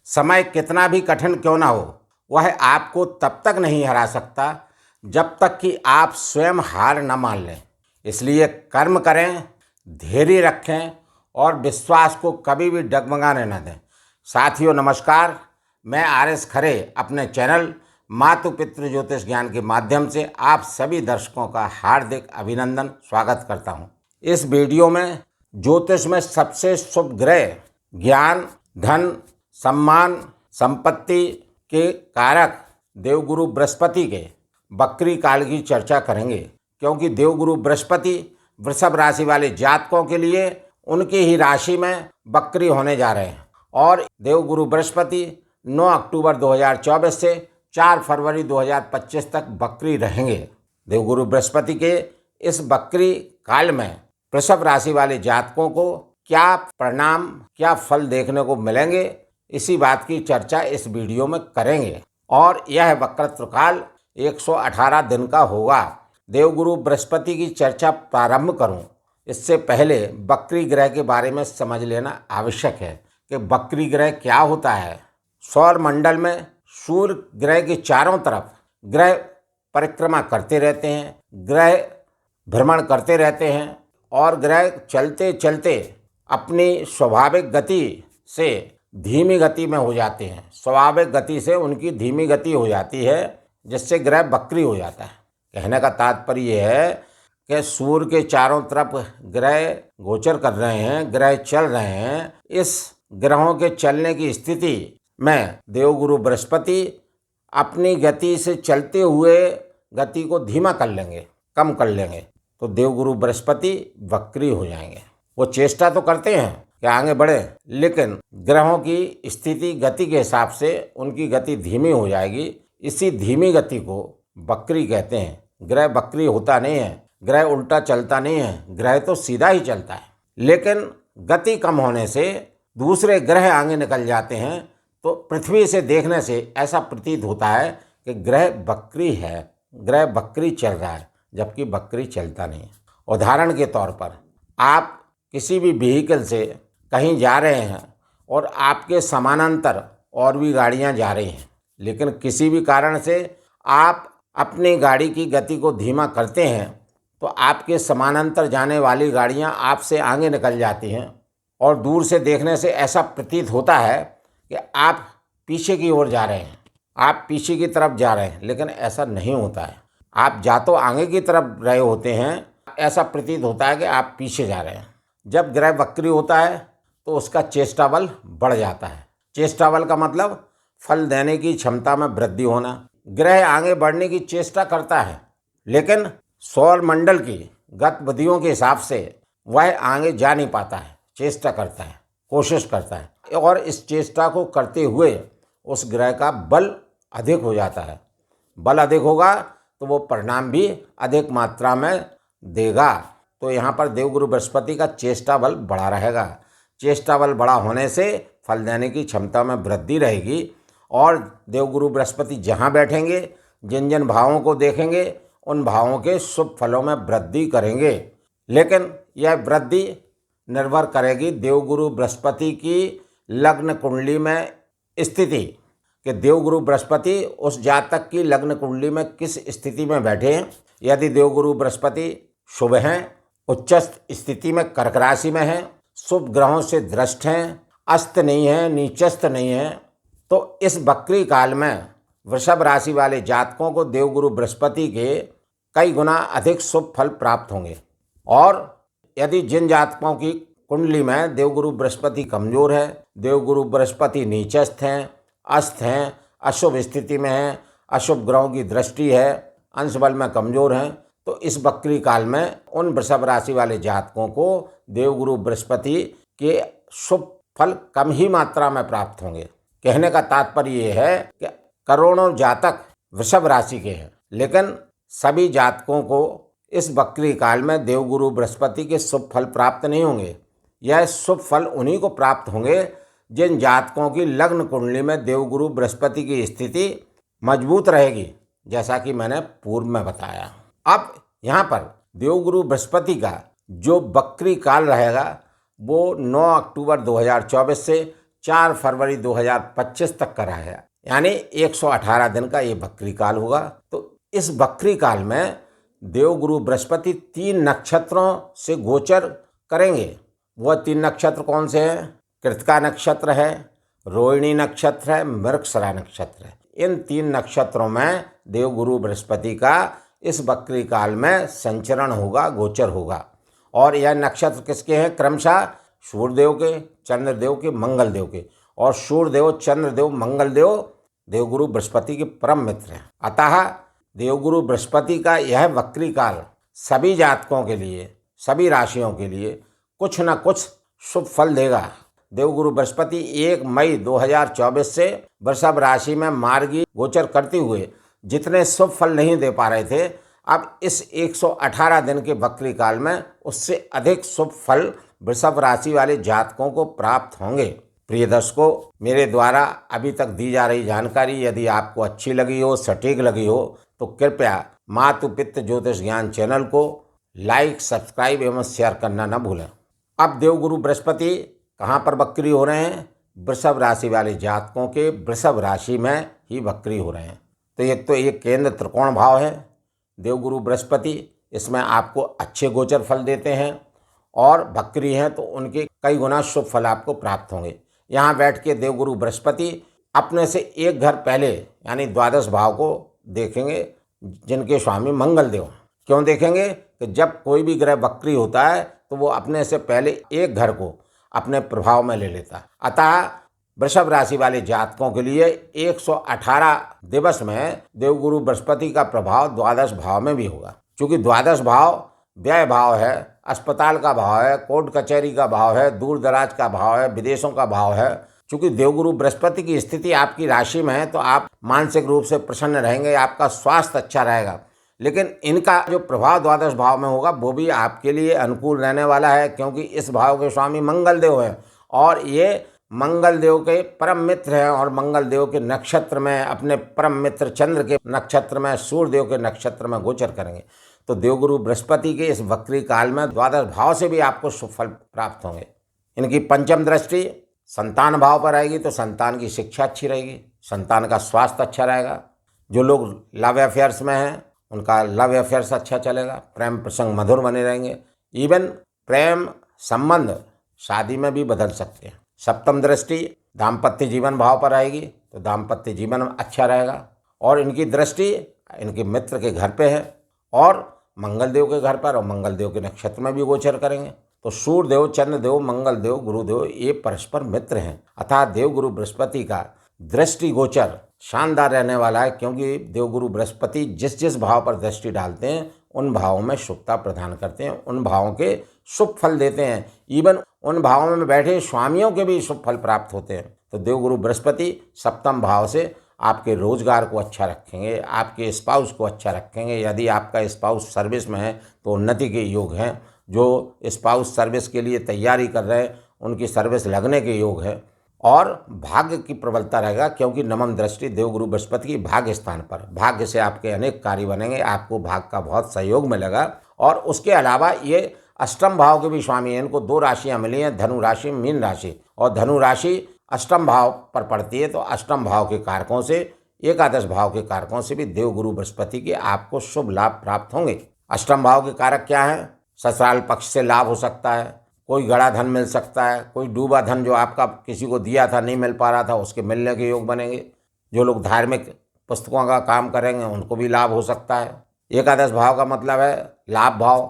समय कितना भी कठिन क्यों ना हो, वह आपको तब तक नहीं हरा सकता जब तक कि आप स्वयं हार न मान लें। इसलिए कर्म करें, धैर्य रखें और विश्वास को कभी भी डगमगाने न दें। साथियों नमस्कार, मैं आर.एस. खरे अपने चैनल मातु पितृ ज्योतिष ज्ञान के माध्यम से आप सभी दर्शकों का हार्दिक अभिनंदन स्वागत करता हूं। इस वीडियो में ज्योतिष में सबसे शुभ ग्रह, ज्ञान, धन, सम्मान, संपत्ति के कारक देवगुरु बृहस्पति के बकरी काल की चर्चा करेंगे, क्योंकि देवगुरु बृहस्पति वृषभ राशि वाले जातकों के लिए उनकी ही राशि में बकरी होने जा रहे हैं और देवगुरु बृहस्पति 9 अक्टूबर 2024 से 4 फरवरी 2025 तक बकरी रहेंगे। देवगुरु बृहस्पति के इस बकरी काल में वृषभ राशि वाले जातकों को क्या परिणाम, क्या फल देखने को मिलेंगे, इसी बात की चर्चा इस वीडियो में करेंगे। और यह वक्रतु काल 118 दिन का होगा। देवगुरु बृहस्पति की चर्चा प्रारंभ करूं इससे पहले बकरी ग्रह के बारे में समझ लेना आवश्यक है कि बकरी ग्रह क्या होता है। सौर मंडल में सूर्य ग्रह के चारों तरफ ग्रह परिक्रमा करते रहते हैं, ग्रह भ्रमण करते रहते हैं और ग्रह चलते चलते अपनी स्वाभाविक गति से धीमी गति में हो जाते हैं। स्वाभाविक गति से उनकी धीमी गति हो जाती है, जिससे ग्रह बकरी हो जाता है। कहने का तात्पर्य यह है कि सूर्य के चारों तरफ ग्रह गोचर कर रहे हैं, ग्रह चल रहे हैं। इस ग्रहों के चलने की स्थिति में देवगुरु बृहस्पति अपनी गति से चलते हुए गति को धीमा कर लेंगे, कम कर लेंगे, तो देवगुरु बृहस्पति बकरी हो जाएंगे। वो चेष्टा तो करते हैं कि आगे बढ़े, लेकिन ग्रहों की स्थिति गति के हिसाब से उनकी गति धीमी हो जाएगी। इसी धीमी गति को बकरी कहते हैं। ग्रह बकरी होता नहीं है, ग्रह उल्टा चलता नहीं है, ग्रह तो सीधा ही चलता है, लेकिन गति कम होने से दूसरे ग्रह आगे निकल जाते हैं। तो पृथ्वी से देखने से ऐसा प्रतीत होता है कि ग्रह बकरी है, ग्रह बकरी चल रहा है, जबकि बकरी चलता नहीं है। उदाहरण के तौर पर आप किसी भी व्हीकल से कहीं जा रहे हैं और आपके समानांतर और भी गाड़ियां जा रही हैं, लेकिन किसी भी कारण से आप अपनी गाड़ी की गति को धीमा करते हैं तो आपके समानांतर जाने वाली गाड़ियां आपसे आगे निकल जाती हैं और दूर से देखने से ऐसा प्रतीत होता है कि आप पीछे की ओर जा रहे हैं, आप पीछे की तरफ जा रहे हैं, लेकिन ऐसा नहीं होता है। आप जा तो आगे की तरफ रहे होते हैं, ऐसा प्रतीत होता है कि आप पीछे जा रहे हैं। जब ग्रह बकरी होता है तो उसका चेष्टा बल बढ़ जाता है। चेष्टा बल का मतलब फल देने की क्षमता में वृद्धि होना। ग्रह आगे बढ़ने की चेष्टा करता है, लेकिन सौर मंडल की गतिविधियों के हिसाब से वह आगे जा नहीं पाता है। चेष्टा करता है, कोशिश करता है, और इस चेष्टा को करते हुए उस ग्रह का बल अधिक हो जाता है। बल अधिक होगा तो वो परिणाम भी अधिक मात्रा में देगा। तो यहाँ पर देवगुरु बृहस्पति का चेष्टा बल बढ़ा रहेगा। चेष्टा बल बड़ा होने से फल देने की क्षमता में वृद्धि रहेगी और देवगुरु बृहस्पति जहाँ बैठेंगे, जिन जिन भावों को देखेंगे, उन भावों के शुभ फलों में वृद्धि करेंगे। लेकिन यह वृद्धि निर्भर करेगी देवगुरु बृहस्पति की लग्न कुंडली में स्थिति, कि देवगुरु बृहस्पति उस जातक की लग्न कुंडली में किस स्थिति में बैठे हैं। यदि देवगुरु बृहस्पति शुभ हैं, उच्चस्थ स्थिति में कर्क राशि में हैं, शुभ ग्रहों से दृष्ट हैं, अस्त नहीं है, नीचस्थ नहीं है, तो इस बकरी काल में वृषभ राशि वाले जातकों को देवगुरु बृहस्पति के कई गुना अधिक शुभ फल प्राप्त होंगे। और यदि जिन जातकों की कुंडली में देवगुरु बृहस्पति कमजोर है, देवगुरु बृहस्पति नीचस्थ हैं, अस्त हैं, अशुभ स्थिति में हैं, अशुभ ग्रहों की दृष्टि है, अंश बल में कमजोर हैं, तो इस बकरी काल में उन वृषभ राशि वाले जातकों को देवगुरु बृहस्पति के शुभ फल कम ही मात्रा में प्राप्त होंगे। कहने का तात्पर्य ये है कि करोड़ों जातक वृषभ राशि के हैं, लेकिन सभी जातकों को इस बकरी काल में देवगुरु बृहस्पति के शुभ फल प्राप्त नहीं होंगे। यह शुभ फल उन्हीं को प्राप्त होंगे जिन जातकों की लग्न कुंडली में देवगुरु बृहस्पति की स्थिति मजबूत रहेगी, जैसा कि मैंने पूर्व में बताया। अब यहाँ पर देवगुरु बृहस्पति का जो बकरी काल रहेगा वो 9 अक्टूबर 2024 से 4 फरवरी 2025 तक का रहेगा, यानी 118 दिन का ये वक्री काल होगा। तो इस वक्री काल में देवगुरु बृहस्पति 3 नक्षत्रों से गोचर करेंगे। वह 3 नक्षत्र कौन से हैं? कृतिका नक्षत्र है, रोहिणी नक्षत्र है, मृगशिरा नक्षत्र है। इन 3 नक्षत्रों में देवगुरु बृहस्पति का इस वक्री काल में संचरण होगा, गोचर होगा। और यह नक्षत्र किसके हैं? क्रमशः सूर्यदेव के, चंद्रदेव के, मंगलदेव के। और सूर्यदेव, चंद्रदेव, मंगलदेव देवगुरु बृहस्पति के परम मित्र हैं। अतः देवगुरु बृहस्पति का यह वक्री काल सभी जातकों के लिए, सभी राशियों के लिए कुछ न कुछ शुभ फल देगा। देवगुरु बृहस्पति 1 मई 2024 से वृषभ राशि में मार्गी गोचर करते हुए जितने शुभ फल नहीं दे पा रहे थे, अब इस 118 दिन के वक्री काल में उससे अधिक शुभ फल वृषभ राशि वाले जातकों को प्राप्त होंगे। प्रिय दर्शकों, मेरे द्वारा अभी तक दी जा रही जानकारी यदि आपको अच्छी लगी हो, सटीक लगी हो, तो कृपया मातु पितृ ज्योतिष ज्ञान चैनल को लाइक, सब्सक्राइब एवं शेयर करना न भूलें। अब देवगुरु बृहस्पति कहाँ पर वक्री हो रहे हैं? वृषभ राशि वाले जातकों के वृषभ राशि में ही वक्री हो रहे हैं। तो एक केंद्र त्रिकोण भाव है देवगुरु बृहस्पति, इसमें आपको अच्छे गोचर फल देते हैं और वक्री हैं तो उनके कई गुना शुभ फल आपको प्राप्त होंगे। यहाँ बैठ के देवगुरु बृहस्पति अपने से एक घर पहले यानी द्वादश भाव को देखेंगे, जिनके स्वामी मंगलदेव। क्यों देखेंगे? कि जब कोई भी ग्रह वक्री होता है तो वो अपने से पहले एक घर को अपने प्रभाव में ले लेता है। अतः वृषभ राशि वाले जातकों के लिए 118 दिवस में देवगुरु बृहस्पति का प्रभाव द्वादश भाव में भी होगा। क्योंकि द्वादश भाव व्यय भाव है, अस्पताल का भाव है, कोर्ट कचहरी का भाव है, दूर दराज का भाव है, विदेशों का भाव है। चूँकि देवगुरु बृहस्पति की स्थिति आपकी राशि में है तो आप मानसिक रूप से प्रसन्न रहेंगे, आपका स्वास्थ्य अच्छा रहेगा। लेकिन इनका जो प्रभाव द्वादश भाव में होगा वो भी आपके लिए अनुकूल रहने वाला है, क्योंकि इस भाव के स्वामी मंगलदेव हैं और ये मंगलदेव के परम मित्र हैं। और मंगलदेव के नक्षत्र में, अपने परम मित्र चंद्र के नक्षत्र में, सूर्यदेव के नक्षत्र में गोचर करेंगे। तो देवगुरु बृहस्पति के इस वक्री काल में द्वादश भाव से भी आपको शुभ फल प्राप्त होंगे। इनकी पंचम दृष्टि संतान भाव पर आएगी तो संतान की शिक्षा अच्छी रहेगी, संतान का स्वास्थ्य अच्छा रहेगा। जो लोग लव अफेयर्स में हैं उनका लव अफेयर्स अच्छा चलेगा, प्रेम प्रसंग मधुर बने रहेंगे। इवन प्रेम संबंध शादी में भी बदल सकते हैं। सप्तम दृष्टि दाम्पत्य जीवन भाव पर आएगी तो दाम्पत्य जीवन अच्छा रहेगा। और इनकी दृष्टि इनके मित्र के घर पे है और मंगलदेव के घर पर, और मंगलदेव के नक्षत्र में भी गोचर करेंगे। तो सूर्यदेव, चंद्रदेव, मंगलदेव, गुरुदेव ये परस्पर मित्र हैं। अतः देवगुरु बृहस्पति का दृष्टि गोचर शानदार रहने वाला है, क्योंकि देवगुरु बृहस्पति जिस जिस भाव पर दृष्टि डालते हैं उन भावों में शुभता प्रदान करते हैं, उन भावों के शुभ फल देते हैं। इवन उन भावों में बैठे स्वामियों के भी शुभ फल प्राप्त होते हैं। तो देवगुरु बृहस्पति सप्तम भाव से आपके रोजगार को अच्छा रखेंगे, आपके स्पाउस को अच्छा रखेंगे। यदि आपका स्पाउस सर्विस में है तो उन्नति के योग हैं। जो स्पाउस सर्विस के लिए तैयारी कर रहे हैं उनकी सर्विस लगने के योग है। और भाग्य की प्रबलता रहेगा, क्योंकि नवम दृष्टि देवगुरु बृहस्पति की भाग्य स्थान पर, भाग्य से आपके अनेक कार्य बनेंगे, आपको भाग्य का बहुत सहयोग मिलेगा। और उसके अलावा ये अष्टम भाव के भी स्वामी हैं। इनको 2 राशियां मिली हैं, धनु राशि, मीन राशि। और धनु राशि अष्टम भाव पर पड़ती है, तो अष्टम भाव के कारकों से, एकादश भाव के कारकों से भी देवगुरु बृहस्पति के आपको शुभ लाभ प्राप्त होंगे। अष्टम भाव के कारक क्या हैं? ससुराल पक्ष से लाभ हो सकता है, कोई गड़ा धन मिल सकता है, कोई डूबा धन जो आपका किसी को दिया था नहीं मिल पा रहा था उसके मिलने के योग बनेंगे। जो लोग धार्मिक पुस्तकों का काम करेंगे उनको भी लाभ हो सकता है। एकादश भाव का मतलब है लाभ भाव,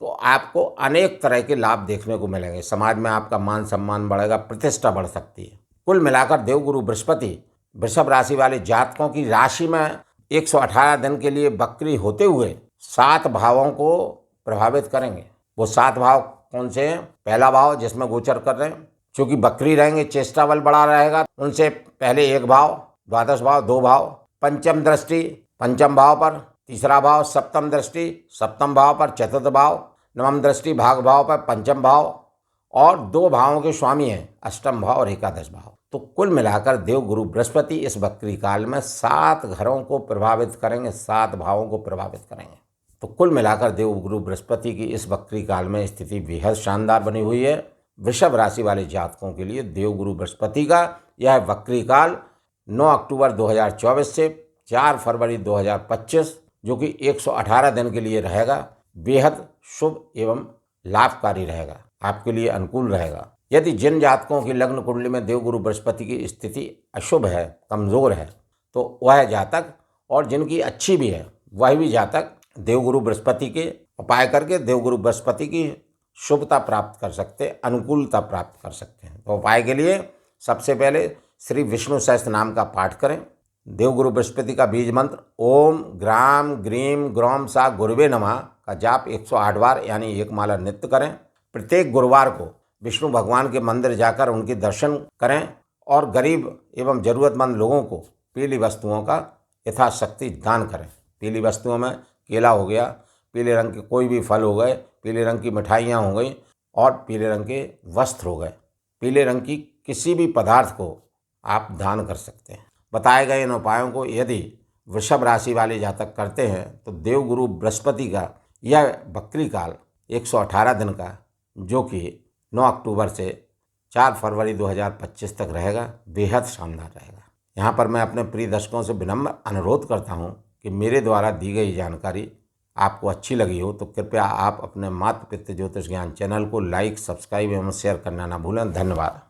तो आपको अनेक तरह के लाभ देखने को मिलेंगे। समाज में आपका मान सम्मान बढ़ेगा, प्रतिष्ठा बढ़ सकती है। कुल मिलाकर देवगुरु बृहस्पति वृषभ राशि वाले जातकों की राशि में 118 दिन के लिए वक्री होते हुए 7 भावों को प्रभावित करेंगे। वो 7 भाव कौन से हैं? पहला भाव जिसमें गोचर कर रहे हैं, चूँकि वक्री रहेंगे, चेष्टा बल बढ़ा रहेगा, उनसे पहले 1 भाव, द्वादश भाव 2 भाव, पंचम दृष्टि पंचम भाव पर, तीसरा भाव सप्तम दृष्टि सप्तम भाव पर, चतुर्थ भाव, नवम दृष्टि भाग भाव पर, पंचम भाव, और 2 भावों के स्वामी हैं अष्टम भाव और एकादश भाव। तो कुल मिलाकर देवगुरु बृहस्पति इस वक्री काल में 7 घरों को प्रभावित करेंगे, 7 भावों को प्रभावित करेंगे। तो कुल मिलाकर देवगुरु बृहस्पति की इस वक्री काल में स्थिति बेहद शानदार बनी हुई है। वृषभ राशि वाले जातकों के लिए देवगुरु बृहस्पति का यह वक्री काल 9 अक्टूबर 2024 से 4 फरवरी 2025 जो कि 118 दिन के लिए रहेगा, बेहद शुभ एवं लाभकारी रहेगा, आपके लिए अनुकूल रहेगा। यदि जिन जातकों की लग्न कुंडली में देवगुरु बृहस्पति की स्थिति अशुभ है, कमज़ोर है, तो वह जातक, और जिनकी अच्छी भी है वह भी जातक देवगुरु बृहस्पति के उपाय करके देवगुरु बृहस्पति की शुभता प्राप्त कर सकते, अनुकूलता प्राप्त कर सकते हैं। तो उपाय के लिए सबसे पहले श्री विष्णु सहस्त्र नाम का पाठ करें। देवगुरु बृहस्पति का बीज मंत्र ओम ग्राम ग्रीम ग्रौम सा गुरुवे नमः का जाप 108 बार यानी एक माला नित्य करें। प्रत्येक गुरुवार को विष्णु भगवान के मंदिर जाकर उनके दर्शन करें और गरीब एवं ज़रूरतमंद लोगों को पीली वस्तुओं का यथाशक्ति दान करें। पीली वस्तुओं में केला हो गया, पीले रंग के कोई भी फल हो गए, पीले रंग की मिठाइयाँ हो गई और पीले रंग के वस्त्र हो गए। पीले रंग की किसी भी पदार्थ को आप दान कर सकते हैं। बताए गए इन उपायों को यदि वृषभ राशि वाले जातक करते हैं तो देवगुरु बृहस्पति का यह वक्री काल 118 दिन का जो कि 9 अक्टूबर से 4 फरवरी 2025 तक रहेगा, बेहद शानदार रहेगा। यहाँ पर मैं अपने प्रिय दर्शकों से विनम्र अनुरोध करता हूँ कि मेरे द्वारा दी गई जानकारी आपको अच्छी लगी हो तो कृपया आप अपने मातृ पितृ ज्योतिष ज्ञान चैनल को लाइक, सब्सक्राइब एवं शेयर करना ना भूलें। धन्यवाद।